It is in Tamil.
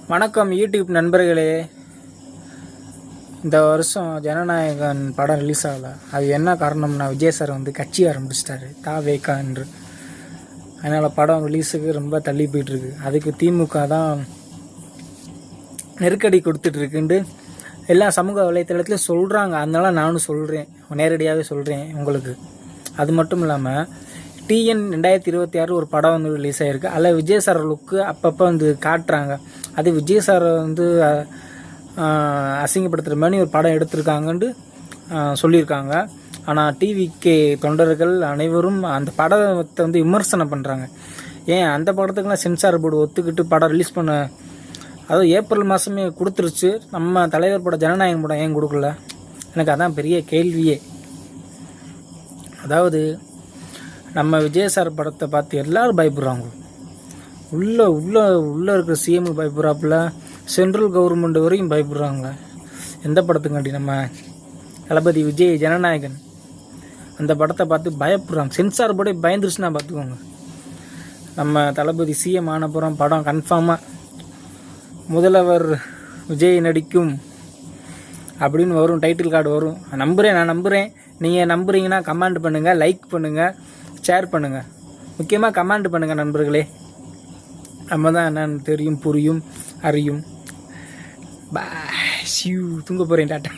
வணக்கம் யூடியூப் நண்பர்களே. இந்த வருஷம் ஜனநாயகன் படம் ரிலீஸ் ஆகலை. அது என்ன காரணம்னா, விஜய் சார் கட்சி ஆரம்பிச்சிட்டாரு தாவேகா என்று. அதனால் படம் ரிலீஸுக்கு ரொம்ப தள்ளி போயிட்டுருக்கு. அதுக்கு திமுக தான் நெருக்கடி கொடுத்துட்ருக்குன்ட்டு எல்லா சமூக வலைத்தளத்துலையும் சொல்கிறாங்க. அதனால நானும் சொல்கிறேன், நேரடியாகவே சொல்கிறேன் உங்களுக்கு. அது மட்டும் இல்லாமல் TN 2026 ஒரு படம் ரிலீஸ் ஆகிருக்கு. அதில் விஜய் சார் லுக்கு அப்பப்போ காட்டுறாங்க. அது விஜய் சாரை அசிங்கப்படுத்துகிற மாதிரி ஒரு படம் எடுத்திருக்காங்கன்ட்டு சொல்லியிருக்காங்க. ஆனால் டிவிகே தொண்டர்கள் அனைவரும் அந்த படத்தை விமர்சனம் பண்ணுறாங்க. ஏன் அந்த படத்துக்கெல்லாம் சென்சார் போர்டு ஒத்துக்கிட்டு படம் ரிலீஸ் பண்ண, அதுவும் ஏப்ரல் மாதமே கொடுத்துருச்சு. நம்ம தலைவர் படம் ஜனநாயகம் படம் ஏன் கொடுக்கல? எனக்கு அதான் பெரிய கேள்வியே. அதாவது நம்ம விஜய் சார் படத்தை பார்த்து எல்லோரும் பயப்படுறாங்க. உள்ளே இருக்கிற சிஎம் பயப்படுறாப்புல, சென்ட்ரல் கவர்மெண்ட் வரைக்கும் பயப்படுறாங்க. எந்த படத்துக்காண்டி? நம்ம தளபதி விஜய் ஜனநாயகன் அந்த படத்தை பார்த்து பயப்படுறாங்க. சென்சார் போர்டே பயந்துருச்சுன்னா பார்த்துக்கோங்க. நம்ம தளபதி சிஎம் ஆனப்புறம் படம் கன்ஃபார்மாக முதல்வர் விஜய் நடிக்கும் அப்படின்னு வரும், டைட்டில் கார்டு வரும். நான் நம்புகிறேன். நீங்கள் நம்புறீங்கன்னா கமெண்ட் பண்ணுங்கள், லைக் பண்ணுங்கள், ஷேர் பண்ணுங்கள். முக்கியமாக கமெண்ட் பண்ணுங்கள் நண்பர்களே. நம்ம தான் என்னன்னு தெரியும், புரியும், அறியும். பாய், தூங்க போகிறேன். டாட்டா.